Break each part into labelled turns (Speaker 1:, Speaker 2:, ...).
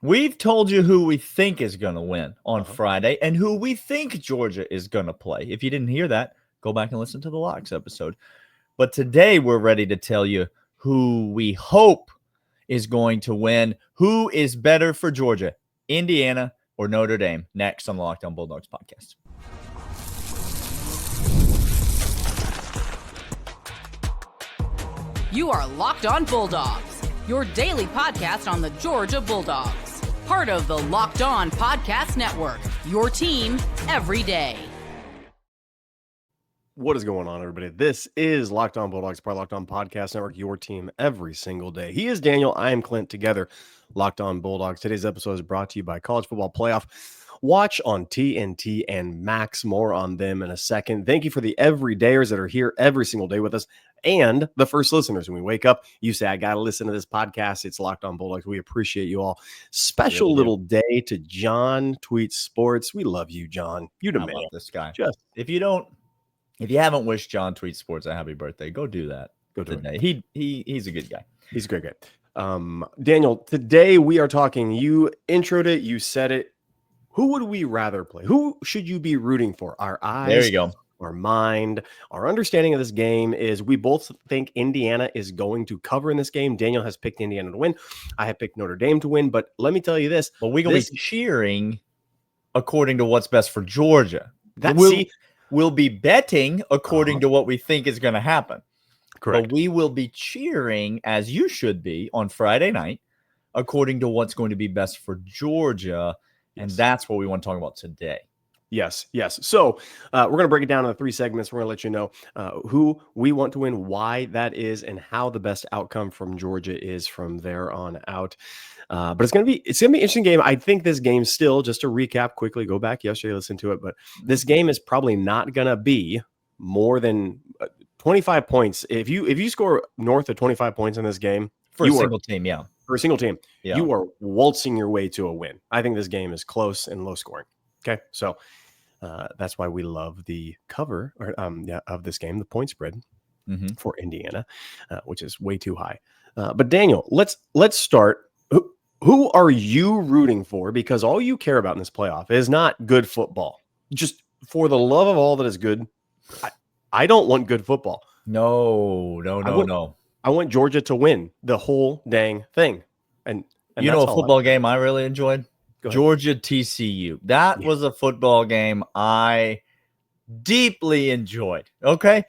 Speaker 1: We've told you who we think is going to win on
Speaker 2: Uh-huh.
Speaker 1: Friday and who we think Georgia is going to play. If you didn't hear that, go back and listen to the Locks episode. But today we're ready to tell you who we hope is going to win. Who is better for Georgia, Indiana or Notre Dame? Next on the Locked On Bulldogs podcast.
Speaker 3: You are Locked On Bulldogs, your daily podcast on the Georgia Bulldogs. Part of the Locked On Podcast Network, your team every day.
Speaker 2: What is going on, everybody? This is Locked On Bulldogs, part of Locked On Podcast Network, your team every single day. He is Daniel. I am Clint. Together, Locked On Bulldogs. Today's episode is brought to you by College Football Playoff. Watch on TNT and Max. More on them in a second. Thank you for the everydayers that are here every single day with us and the first listeners. When we wake up, you say, I got to listen to this podcast. It's Locked On Bulldogs. We appreciate you all. Special little day to John Tweets Sports. We love you, John. You the man.
Speaker 1: I love this guy.
Speaker 2: Just
Speaker 1: if you haven't wished John Tweets Sports a happy birthday, go do that.
Speaker 2: go do
Speaker 1: today.
Speaker 2: it.
Speaker 1: He's a good guy.
Speaker 2: He's a great guy. Daniel, today we are talking. You introed it. You said it. Who would we rather play? Who should you be rooting for? Our eyes,
Speaker 1: There you go.
Speaker 2: our mind, our understanding of this game is we both think Indiana is going to cover in this game. Daniel has picked Indiana to win. I have picked Notre Dame to win. But let me tell you this.
Speaker 1: But we're going to be cheering according to what's best for Georgia. We'll be betting according to what we think is going to happen.
Speaker 2: Correct.
Speaker 1: But we will be cheering, as you should be, on Friday night, according to what's going to be best for Georgia. And that's what we want to talk about today.
Speaker 2: Yes. So we're going to break it down into 3 segments. We're going to let you know who we want to win, why that is, and how the best outcome from Georgia is from there on out. But it's going to be an interesting game. I think this game still, just to recap quickly, go back yesterday, listen to it. But this game is probably not going to be more than 25 points. If you score north of 25 points in this game,
Speaker 1: for a single team,
Speaker 2: you are waltzing your way to a win. I think this game is close and low scoring. Okay, so that's why we love the cover of this game, the point spread for Indiana, which is way too high. But Daniel, let's start. Who are you rooting for? Because all you care about in this playoff is not good football. Just for the love of all that is good, I don't want good football.
Speaker 1: No.
Speaker 2: I want Georgia to win the whole dang thing. And
Speaker 1: you know a football game I really enjoyed?
Speaker 2: Georgia
Speaker 1: TCU. That was a football game I deeply enjoyed. Okay.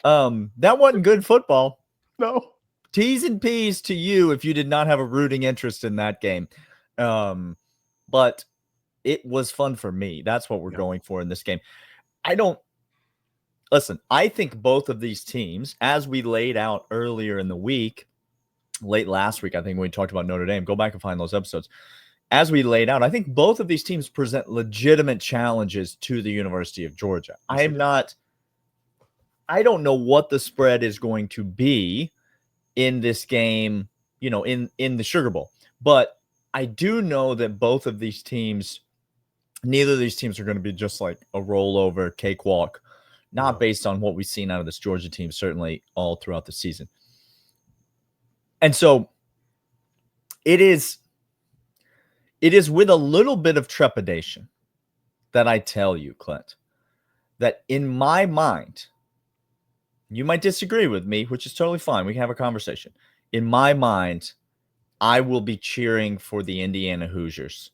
Speaker 1: That wasn't good football.
Speaker 2: No.
Speaker 1: T's and P's to you if you did not have a rooting interest in that game. But it was fun for me. That's what we're going for in this game. I think both of these teams, as we laid out earlier in the week, late last week, I think when we talked about Notre Dame, go back and find those episodes. As we laid out, I think both of these teams present legitimate challenges to the University of Georgia. I don't know what the spread is going to be in this game, in the Sugar Bowl. But I do know that neither of these teams are going to be just like a rollover cakewalk, not based on what we've seen out of this Georgia team, certainly all throughout the season. And so it is with a little bit of trepidation that I tell you, Clint, that in my mind, you might disagree with me, which is totally fine. We can have a conversation. In my mind, I will be cheering for the Indiana Hoosiers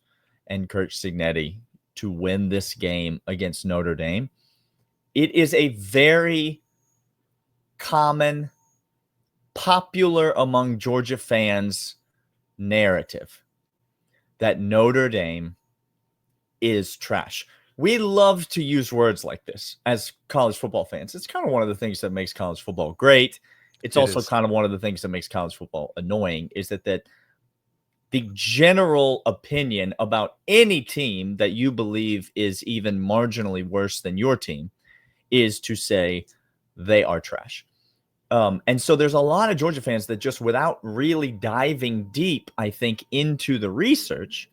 Speaker 1: and Kirk Cignetti to win this game against Notre Dame. It is a very common, popular among Georgia fans narrative that Notre Dame is trash. We love to use words like this as college football fans. It's kind of one of the things that makes college football great. It's also kind of one of the things that makes college football annoying, is that the general opinion about any team that you believe is even marginally worse than your team is to say they are trash. And so there's a lot of Georgia fans that just, without really diving deep, I think, into the research,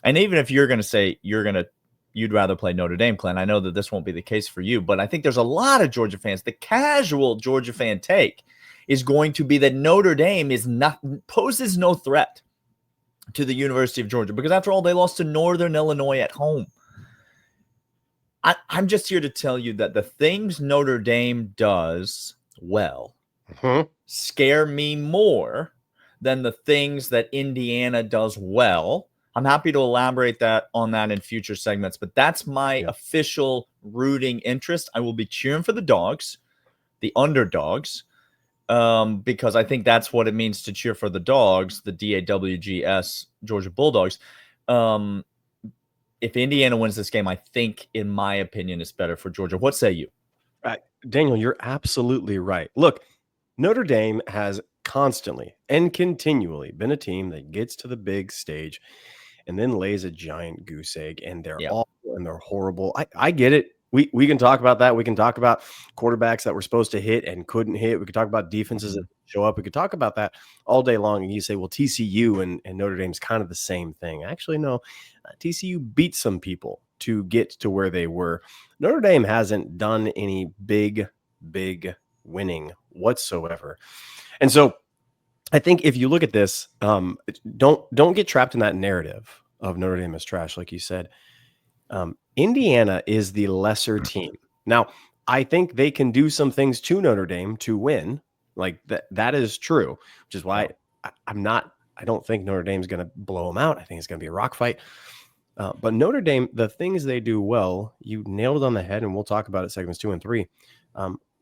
Speaker 1: and even if you're going to say you'd rather play Notre Dame, Clint, I know that this won't be the case for you, but I think there's a lot of Georgia fans. The casual Georgia fan take is going to be that Notre Dame poses no threat to the University of Georgia, because after all, they lost to Northern Illinois at home. I'm just here to tell you that the things Notre Dame does well scare me more than the things that Indiana does well. I'm happy to elaborate on that in future segments, but that's my official rooting interest. I will be cheering for the Dogs, the underdogs, because I think that's what it means to cheer for the Dogs, the DAWGS Georgia Bulldogs. If Indiana wins this game, I think, in my opinion, it's better for Georgia. What say you?
Speaker 2: Daniel, you're absolutely right. Look, Notre Dame has constantly and continually been a team that gets to the big stage and then lays a giant goose egg, and they're awful and they're horrible. I get it. We can talk about that. We can talk about quarterbacks that were supposed to hit and couldn't hit. We could talk about defenses that show up. We could talk about that all day long. And you say, well, TCU and Notre Dame's kind of the same thing. Actually, no. TCU beat some people to get to where they were. Notre Dame hasn't done any big winning whatsoever. And so I think if you look at this, don't get trapped in that narrative of Notre Dame is trash, like you said. Indiana is the lesser team. Now, I think they can do some things to Notre Dame to win. Like that is true, which is why I don't think Notre Dame's going to blow them out. I think it's going to be a rock fight. But Notre Dame, the things they do well, you nailed it on the head, and we'll talk about it segments 2 and 3,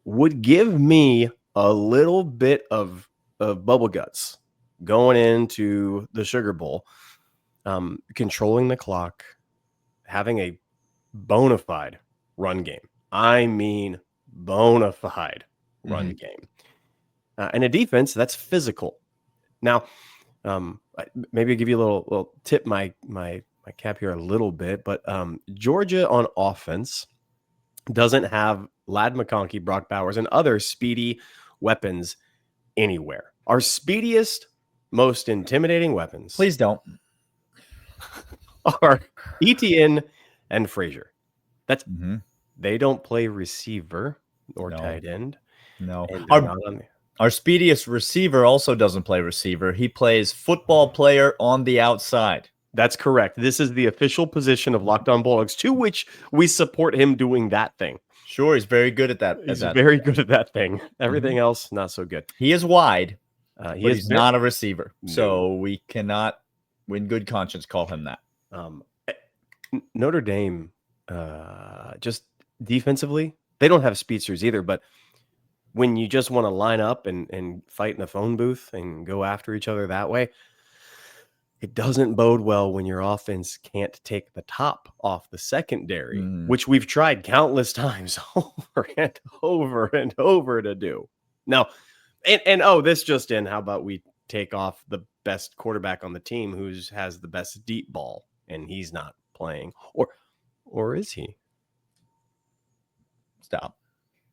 Speaker 2: would give me a little bit of bubble guts going into the Sugar Bowl, controlling the clock, having a bona fide run game. I mean, bona fide run game. And a defense that's physical. Now, maybe I'll give you a little tip my cap here a little bit, but Georgia on offense doesn't have Ladd McConkey, Brock Bowers, and other speedy weapons anywhere. Our speediest, most intimidating weapons.
Speaker 1: Please don't.
Speaker 2: Are Etienne and Frazier. That's they don't play receiver or tight end.
Speaker 1: No. Our speediest receiver also doesn't play receiver. He plays football player on the outside.
Speaker 2: That's correct. This is the official position of Locked On Bulldogs, to which we support him doing that thing.
Speaker 1: Sure, he's very good at that.
Speaker 2: He's very good at that thing. Everything else, not so good.
Speaker 1: He is wide. He's not a receiver. No. So we cannot, in good conscience, call him that.
Speaker 2: Notre Dame, just defensively, they don't have speedsters either, but when you just want to line up and fight in a phone booth and go after each other that way, it doesn't bode well when your offense can't take the top off the secondary, which we've tried countless times over and over and over to do. Now, and this just in, how about we take off the best quarterback on the team who has the best deep ball, and he's not playing, or is he?
Speaker 1: Stop.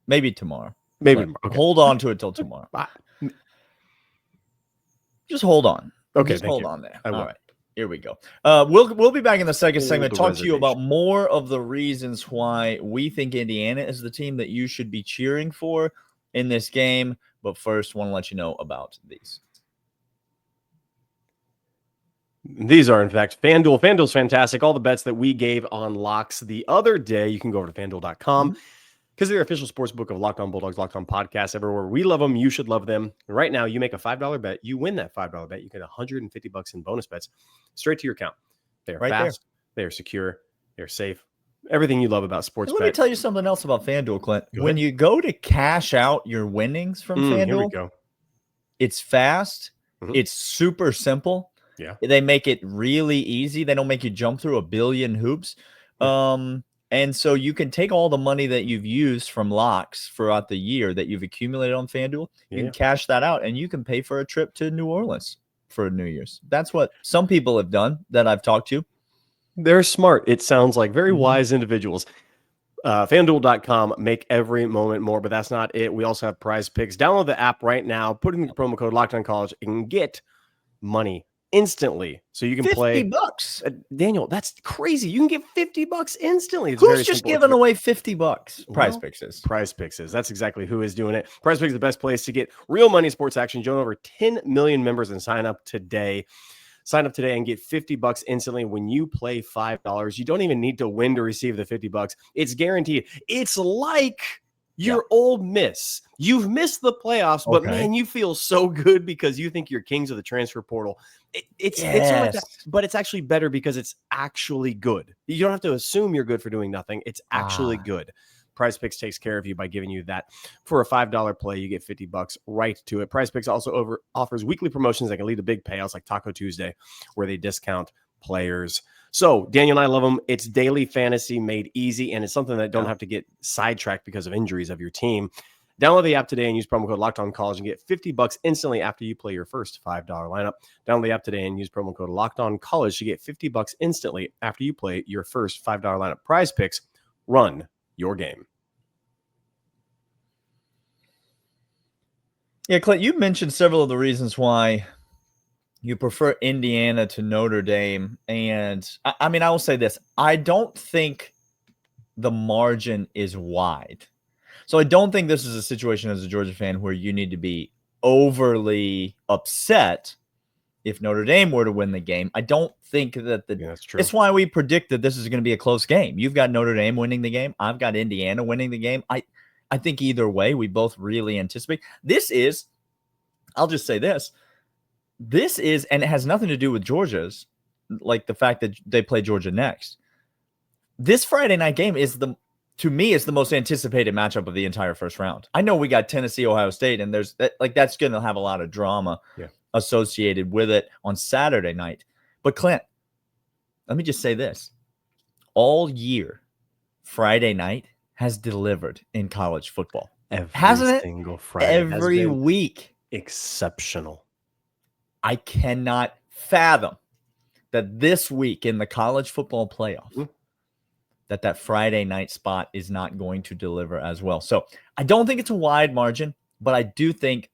Speaker 1: Maybe tomorrow.
Speaker 2: Maybe tomorrow. Okay.
Speaker 1: Hold on to it till tomorrow. Just hold on.
Speaker 2: Okay,
Speaker 1: just hold on there.
Speaker 2: All
Speaker 1: right, here we go. We'll be back in the second segment. Talk to you about more of the reasons why we think Indiana is the team that you should be cheering for in this game. But first, want to let you know about these.
Speaker 2: These are, in fact, FanDuel. FanDuel's fantastic. All the bets that we gave on locks the other day, you can go over to FanDuel.com. Because they're official sports book of Locked On Bulldogs, Locked On Podcasts, everywhere. We love them. You should love them. And right now, you make a $5 bet. You win that $5 bet. You get $150 in bonus bets straight to your account. They are fast. They are secure. They're safe. Everything you love about sports bet.
Speaker 1: Let me tell you something else about FanDuel, Clint. When you go to cash out your winnings from FanDuel,
Speaker 2: here we go.
Speaker 1: It's fast. It's super simple.
Speaker 2: Yeah.
Speaker 1: They make it really easy. They don't make you jump through a billion hoops. And so you can take all the money that you've used from locks throughout the year that you've accumulated on FanDuel. You can cash that out, and you can pay for a trip to New Orleans for New Year's. That's what some people have done that I've talked to.
Speaker 2: They're smart. It sounds like very wise individuals. FanDuel.com, make every moment more, but that's not it. We also have Prize Picks. Download the app right now. Put in the promo code LOCKEDONCollege and get money instantly, so you can play
Speaker 1: $50.
Speaker 2: Daniel, that's crazy. You can get $50 instantly. It's
Speaker 1: Who's just giving away $50? Prize Picks is.
Speaker 2: Prize Picks is. That's exactly who is doing it. Prize Picks is the best place to get real money sports action. Join over 10 million members and sign up today. Sign up today and get $50 instantly when you play $5. You don't even need to win to receive the $50. It's guaranteed. It's like your Ole Miss. You've missed the playoffs, but man, you feel so good because you think you're kings of the transfer portal. It's sort of like that, but it's actually better because it's actually good. You don't have to assume you're good for doing nothing. It's actually good. PrizePicks takes care of you by giving you that. For a $5 play, you get $50 right to it. PrizePicks also offers weekly promotions that can lead to big payouts like Taco Tuesday, where they discount players. So Daniel and I love them. It's daily fantasy made easy, and it's something that don't have to get sidetracked because of injuries of your team. Download the app today and use promo code LockedOnCollege and get $50 instantly after you play your first $5 lineup. Download the app today and use promo code LockedOnCollege to get $50 instantly after you play your first $5 lineup. PrizePicks, run your game.
Speaker 1: Yeah, Clint, you mentioned several of the reasons why you prefer Indiana to Notre Dame. And I mean, I will say this. I don't think the margin is wide. So I don't think this is a situation as a Georgia fan where you need to be overly upset if Notre Dame were to win the game. I don't think that
Speaker 2: that's true.
Speaker 1: It's why we predicted this is going to be a close game. You've got Notre Dame winning the game. I've got Indiana winning the game. I think either way, we both really anticipate. This is, I'll just say this. This is, and it has nothing to do with Georgia's, like the fact that they play Georgia next. This Friday night game is to me, it's the most anticipated matchup of the entire first round. I know we got Tennessee, Ohio State, and that's going to have a lot of drama associated with it on Saturday night. But Clint, let me just say this. All year, Friday night has delivered in college football. Hasn't it?
Speaker 2: Single Friday.
Speaker 1: Every week.
Speaker 2: Exceptional.
Speaker 1: I cannot fathom that this week in the college football playoff, that Friday night spot is not going to deliver as well. So I don't think it's a wide margin, but I do think,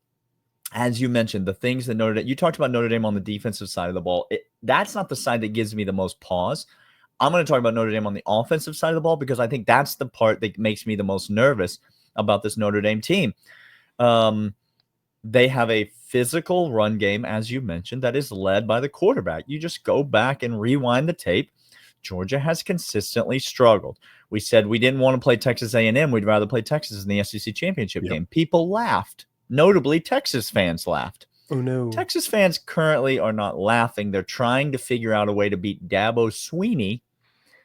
Speaker 1: as you mentioned, the things that Notre Dame, you talked about Notre Dame on the defensive side of the ball. That's not the side that gives me the most pause. I'm going to talk about Notre Dame on the offensive side of the ball because I think that's the part that makes me the most nervous about this Notre Dame team. They have a physical run game, as you mentioned, that is led by the quarterback. You just go back and rewind the tape. Georgia has consistently struggled. We said we didn't want to play Texas A&M. We'd rather play Texas in the SEC championship game. People laughed. Notably, Texas fans laughed.
Speaker 2: Oh, no.
Speaker 1: Texas fans currently are not laughing. They're trying to figure out a way to beat Dabo Swinney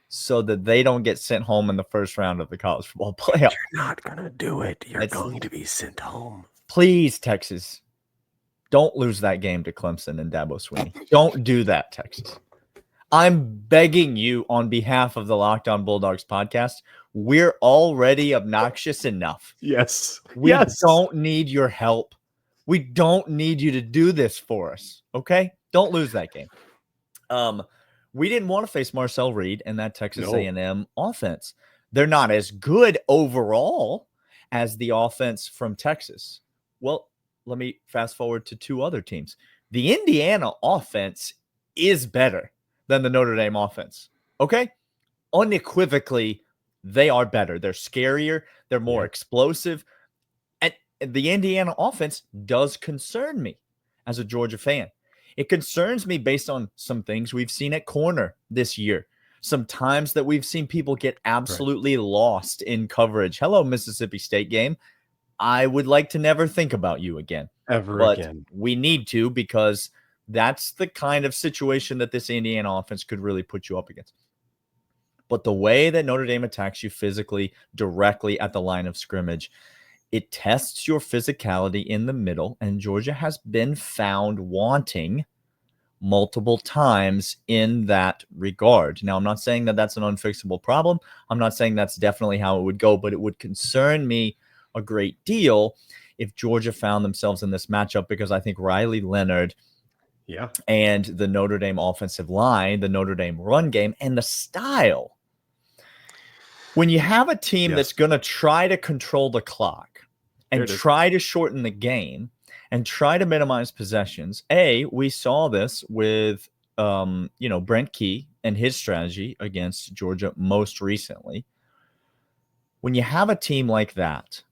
Speaker 1: so that they don't get sent home in the first round of the college football playoff.
Speaker 2: You're not going to do it. You're going to be sent home.
Speaker 1: Please, Texas, don't lose that game to Clemson and Dabo Swinney. Don't do that, Texas. I'm begging you on behalf of the Locked On Bulldogs podcast. We're already obnoxious enough.
Speaker 2: Yes.
Speaker 1: We don't need your help. We don't need you to do this for us. Okay? Don't lose that game. We didn't want to face Marcel Reed and that Texas A&M offense. They're not as good overall as the offense from Texas. Well, let me fast forward to two other teams. The Indiana offense is better than the Notre Dame offense. Okay? Unequivocally, they are better. They're scarier. They're more explosive. And the Indiana offense does concern me as a Georgia fan. It concerns me based on some things we've seen at corner this year. Some times that we've seen people get absolutely lost in coverage. Hello, Mississippi State game. I would like to never think about you again.
Speaker 2: Ever again.
Speaker 1: We need to, because that's the kind of situation that this Indiana offense could really put you up against. But the way that Notre Dame attacks you physically, directly at the line of scrimmage, it tests your physicality in the middle, and Georgia has been found wanting multiple times in that regard. Now, I'm not saying that that's an unfixable problem. I'm not saying that's definitely how it would go, but it would concern me a great deal if Georgia found themselves in this matchup, because I think Riley Leonard and the Notre Dame offensive line, the Notre Dame run game, and the style. When you have a team that's going to try to control the clock and try to shorten the game and try to minimize possessions, we saw this with Brent Key and his strategy against Georgia most recently. When you have a team like that,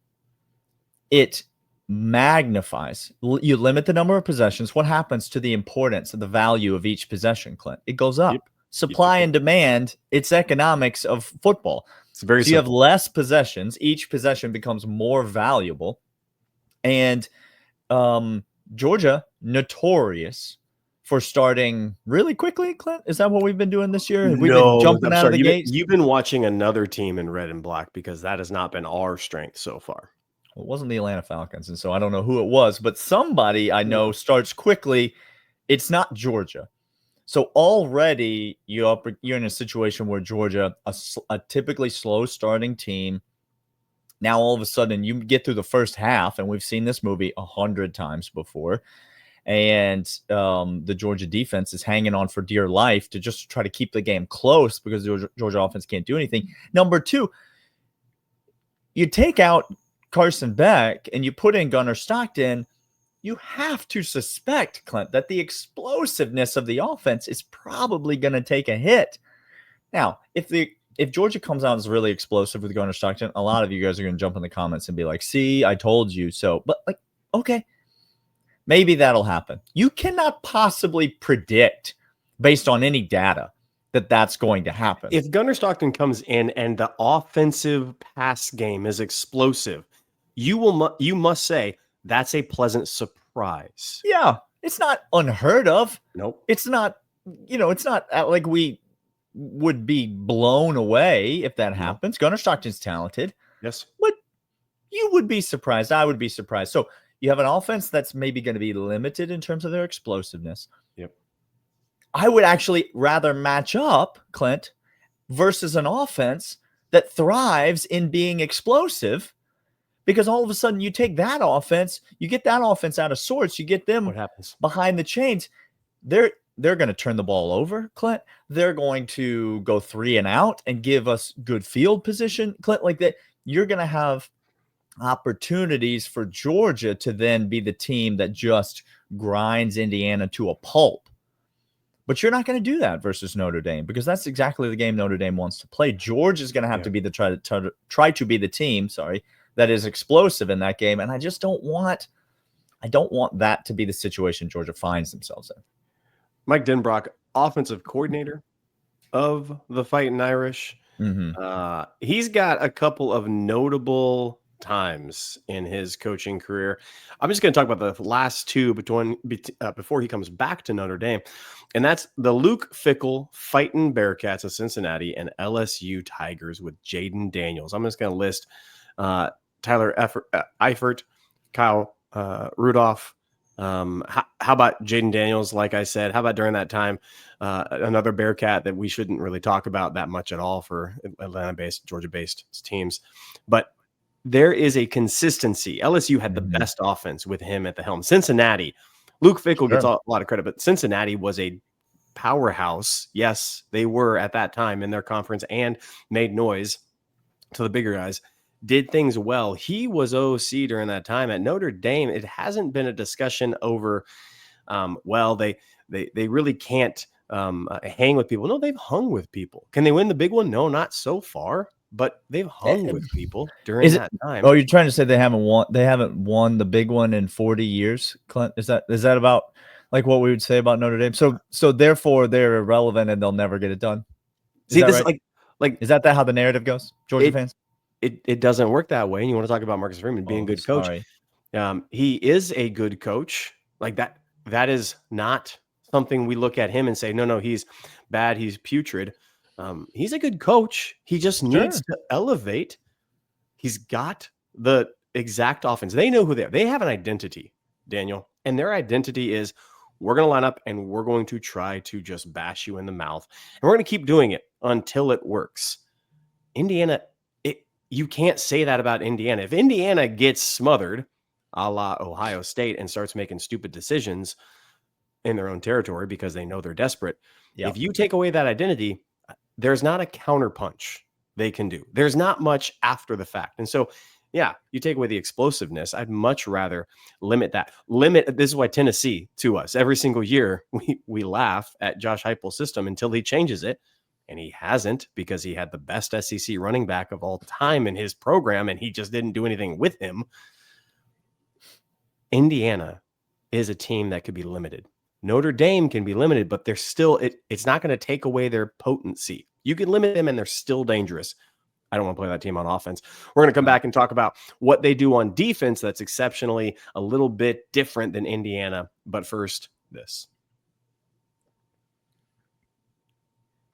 Speaker 1: it magnifies. You limit the number of possessions. What happens to the importance of the value of each possession, Clint? It goes up.
Speaker 2: Yep.
Speaker 1: Supply and demand, it's economics of football.
Speaker 2: It's very
Speaker 1: so you have
Speaker 2: simple.
Speaker 1: less possessions. Each possession becomes more valuable. And Georgia, notorious for starting really quickly, Clint. Is that what we've been doing this year? We've been jumping out of the gates.
Speaker 2: You've been watching another team in red and black because that has not been our strength so far.
Speaker 1: It wasn't the Atlanta Falcons, and so I don't know who it was, but somebody I know starts quickly. It's not Georgia. So already you're in a situation where Georgia, a typically slow starting team, now all of a sudden you get through the first half, and we've seen this movie 100 times before, and the Georgia defense is hanging on for dear life to just try to keep the game close because the Georgia offense can't do anything. Number two, you take out Carson Beck and you put in Gunnar Stockton, you have to suspect, Clint, that the explosiveness of the offense is probably going to take a hit. Now, if Georgia comes out as really explosive with Gunnar Stockton, a lot of you guys are going to jump in the comments and be like, see, I told you so. But okay, maybe that'll happen. You cannot possibly predict based on any data that that's going to happen.
Speaker 2: If Gunnar Stockton comes in and the offensive pass game is explosive, you must say that's a pleasant surprise.
Speaker 1: Yeah, it's not unheard of.
Speaker 2: Nope.
Speaker 1: It's not, it's not like we would be blown away if that happens. Gunnar Stockton's talented.
Speaker 2: Yes.
Speaker 1: But you would be surprised. I would be surprised. So you have an offense that's maybe going to be limited in terms of their explosiveness.
Speaker 2: Yep.
Speaker 1: I would actually rather match up, Clint, versus an offense that thrives in being explosive. Because all of a sudden you take that offense, you get that offense out of sorts, you get them
Speaker 2: what happens
Speaker 1: behind the chains. They're going to turn the ball over, Clint. They're going to go 3 and out and give us good field position, Clint, like that. You're going to have opportunities for Georgia to then be the team that just grinds Indiana to a pulp. But you're not going to do that versus Notre Dame because that's exactly the game Notre Dame wants to play. Georgia is going to have to be try to be the team, that is explosive in that game. And I just don't want that to be the situation Georgia finds themselves in.
Speaker 2: Mike Denbrock, offensive coordinator of the Fighting Irish.
Speaker 1: Mm-hmm.
Speaker 2: He's got a couple of notable times in his coaching career. I'm just going to talk about the last two before he comes back to Notre Dame. And that's the Luke Fickell Fighting Bearcats of Cincinnati and LSU Tigers with Jaden Daniels. I'm just going to list Tyler Eifert, Kyle Rudolph. How about Jaden Daniels? Like I said, how about during that time, another Bearcat that we shouldn't really talk about that much at all for Atlanta-based, Georgia-based teams. But there is a consistency. LSU had the best offense with him at the helm. Cincinnati, Luke Fickell gets a lot of credit, but Cincinnati was a powerhouse. Yes, they were at that time in their conference and made noise to the bigger guys. Did things well. He was OC during that time at Notre Dame. It hasn't been a discussion over, they really can't hang with people. No, they've hung with people. Can they win the big one? No, not so far, but they've hung with people during that time.
Speaker 1: Oh, you're trying to say they haven't won the big one in 40 years, Clint? Is that about like what we would say about Notre Dame? So therefore they're irrelevant and they'll never get it done.
Speaker 2: See, this
Speaker 1: right?
Speaker 2: like
Speaker 1: is that how the narrative goes, Georgia fans?
Speaker 2: It doesn't work that way. And you want to talk about Marcus Freeman being a good coach. He is a good coach. Like that is not something we look at him and say, no, he's bad. He's putrid. He's a good coach. He just needs to elevate. He's got the exact offense. They know who they are. They have an identity, Daniel. And their identity is we're going to line up and we're going to try to just bash you in the mouth. And we're going to keep doing it until it works. Indiana, you can't say that about Indiana. If Indiana gets smothered, a la Ohio State, and starts making stupid decisions in their own territory because they know they're desperate, if you take away that identity, there's not a counterpunch they can do. There's not much after the fact. And so, you take away the explosiveness. I'd much rather limit that. This is why Tennessee, to us, every single year, we laugh at Josh Heupel's system until he changes it. And he hasn't, because he had the best SEC running back of all time in his program, and he just didn't do anything with him. Indiana is a team that could be limited. Notre Dame can be limited, but they're still, it's not going to take away their potency. You can limit them and they're still dangerous. I don't want to play that team on offense. We're going to come back and talk about what they do on defense that's exceptionally a little bit different than Indiana. But first, this.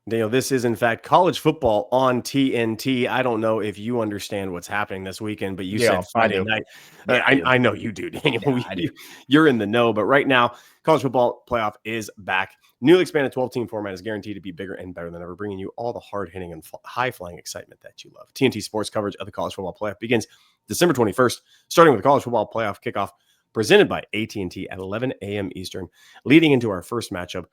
Speaker 2: Daniel, this is in fact college football on TNT. I don't know if you understand what's happening this weekend, but you said Friday night. I know you do, Daniel. Yeah, you're in the know, but right now, college football playoff is back. Newly expanded 12-team format is guaranteed to be bigger and better than ever, bringing you all the hard-hitting and high-flying excitement that you love. TNT Sports coverage of the college football playoff begins December 21st, starting with the college football playoff kickoff presented by AT&T at 11 a.m. Eastern, leading into our first matchup,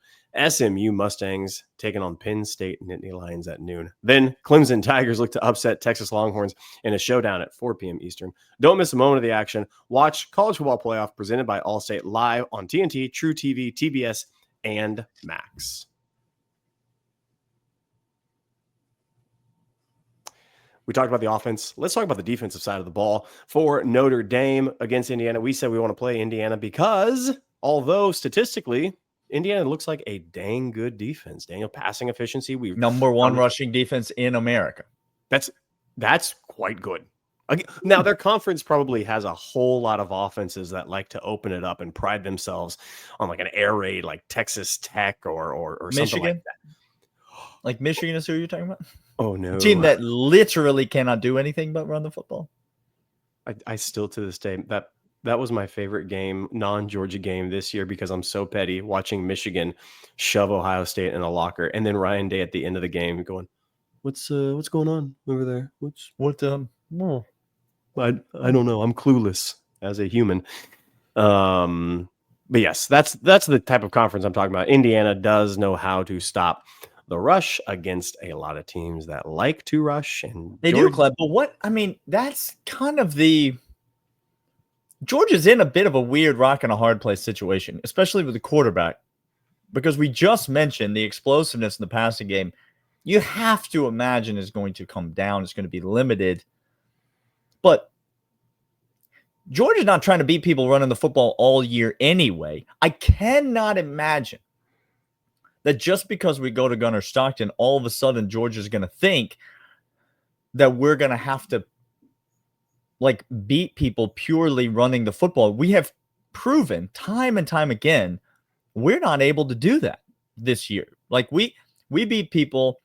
Speaker 2: SMU Mustangs taking on Penn State Nittany Lions at noon. Then Clemson Tigers look to upset Texas Longhorns in a showdown at 4 p.m. Eastern. Don't miss a moment of the action. Watch College Football Playoff presented by Allstate live on TNT, True TV, TBS, and Max. We talked about the offense. Let's talk about the defensive side of the ball for Notre Dame against Indiana. We said we want to play Indiana because although statistically, Indiana looks like a dang good defense. Daniel, passing efficiency. We
Speaker 1: number one rushing defense in America.
Speaker 2: That's quite good. Now, their conference probably has a whole lot of offenses that like to open it up and pride themselves on like an air raid like Texas Tech or
Speaker 1: Michigan?
Speaker 2: Something like that.
Speaker 1: Like Michigan is who you're talking about?
Speaker 2: Oh, no.
Speaker 1: A team that literally cannot do anything but run the football.
Speaker 2: I still to this day, that was my favorite game, non-Georgia game this year because I'm so petty watching Michigan shove Ohio State in a locker. And then Ryan Day at the end of the game going, what's going on over there? I don't know. I'm clueless as a human. But yes, that's the type of conference I'm talking about. Indiana does know how to stop the rush against a lot of teams that like to rush. And
Speaker 1: they do, Clint. But that's kind of Georgia's in a bit of a weird rock and a hard place situation, especially with the quarterback, because we just mentioned the explosiveness in the passing game. You have to imagine is going to come down. It's going to be limited. But Georgia's not trying to beat people running the football all year anyway. I cannot imagine that just because we go to Gunnar Stockton, all of a sudden Georgia's going to think that we're going to have to like beat people purely running the football. We have proven time and time again we're not able to do that this year. Like we beat people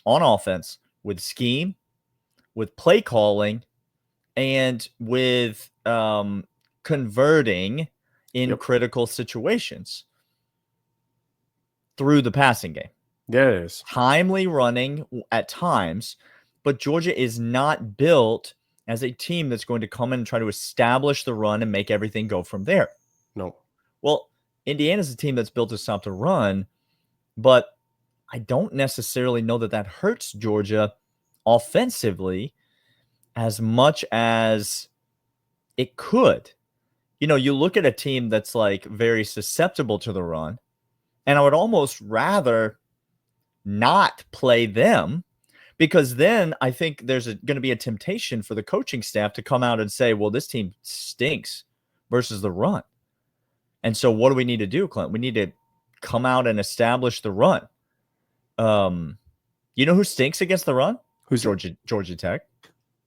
Speaker 1: on offense with scheme, with play calling, and with converting in critical situations through the passing game.
Speaker 2: Yes.
Speaker 1: Timely running at times, but Georgia is not built as a team that's going to come in and try to establish the run and make everything go from there.
Speaker 2: No.
Speaker 1: Well, Indiana's a team that's built to stop the run, but I don't necessarily know that hurts Georgia offensively as much as it could. You know, you look at a team that's like very susceptible to the run, and I would almost rather not play them because then I think there's going to be a temptation for the coaching staff to come out and say, well, this team stinks versus the run. And so what do we need to do, Clint? We need to come out and establish the run. You know who stinks against the run? Who's Georgia Tech?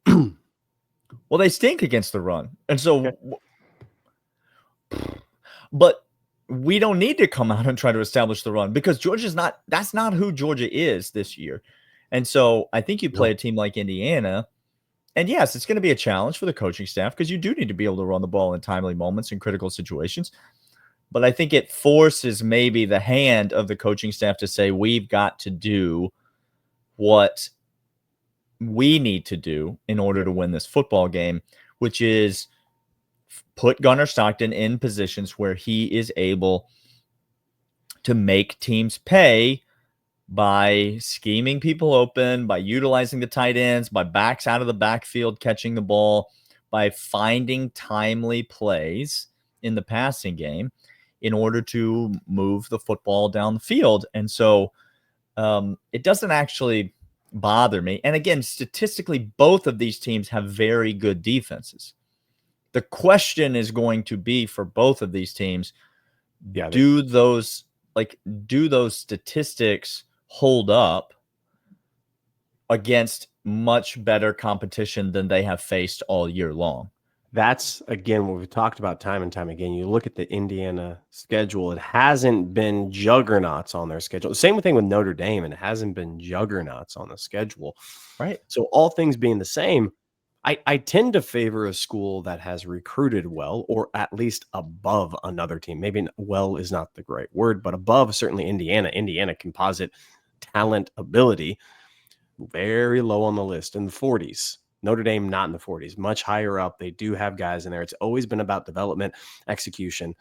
Speaker 1: Well, they stink against the run. And so, but we don't need to come out and try to establish the run because that's not who Georgia is this year. And so I think you play a team like Indiana, and yes, it's going to be a challenge for the coaching staff because you do need to be able to run the ball in timely moments in critical situations. But I think it forces maybe the hand of the coaching staff to say, we've got to do what we need to do in order to win this football game, which is put Gunnar Stockton in positions where he is able to make teams pay by scheming people open, by utilizing the tight ends, by backs out of the backfield catching the ball, by finding timely plays in the passing game in order to move the football down the field. And so it doesn't actually bother me. And again, statistically, both of these teams have very good defenses. The question is going to be for both of these teams,
Speaker 2: Yeah,
Speaker 1: do those statistics hold up against much better competition than they have faced all year long?
Speaker 2: That's, again, what we've talked about time and time again. You look at the Indiana schedule, it hasn't been juggernauts on their schedule. The same thing with Notre Dame, and it hasn't been juggernauts on the schedule.
Speaker 1: Right.
Speaker 2: So all things being the same, I tend to favor a school that has recruited well, or at least above another team. Maybe well is not the right word, but above certainly Indiana. Indiana composite talent ability, very low on the list in the 40s. Notre Dame, not in the 40s, much higher up. They do have guys in there. It's always been about development, execution,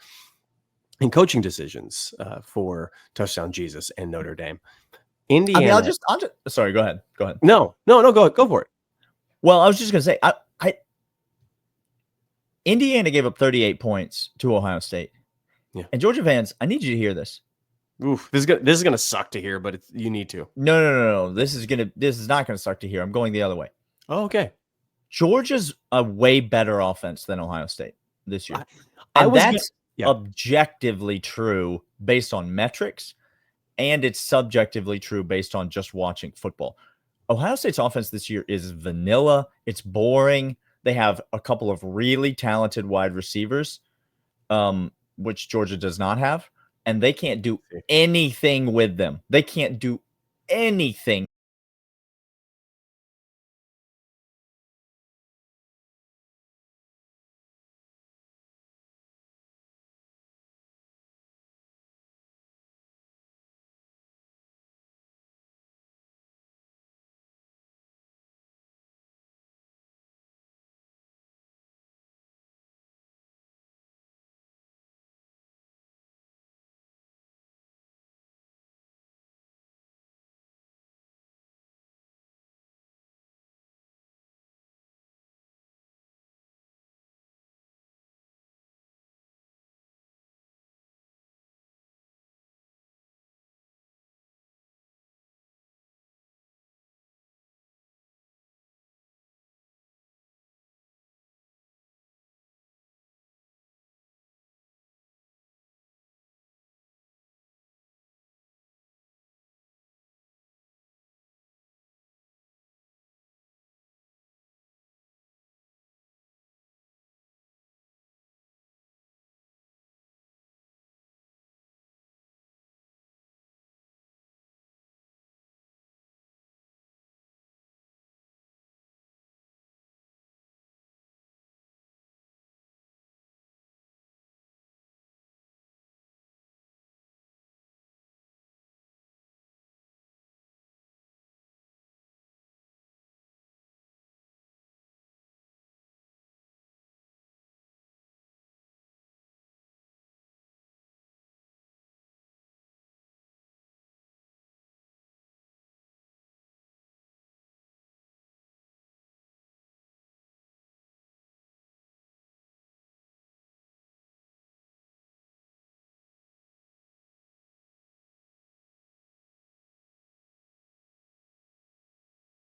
Speaker 2: and coaching decisions for Touchdown Jesus and Notre Dame. Indiana.
Speaker 1: I mean, I'll just sorry, go ahead.
Speaker 2: No, go for it.
Speaker 1: Well, I was just gonna say, Indiana gave up 38 points to Ohio State.
Speaker 2: Yeah.
Speaker 1: And Georgia fans, I need you to hear this.
Speaker 2: Oof, this is gonna suck to hear, but you need to.
Speaker 1: No. This is not gonna suck to hear. I'm going the other way.
Speaker 2: Oh, okay.
Speaker 1: Georgia's a way better offense than Ohio State this year. That's objectively true based on metrics, and it's subjectively true based on just watching football. Ohio State's offense this year is vanilla. It's boring. They have a couple of really talented wide receivers, which Georgia does not have, and they can't do anything with them. They can't do anything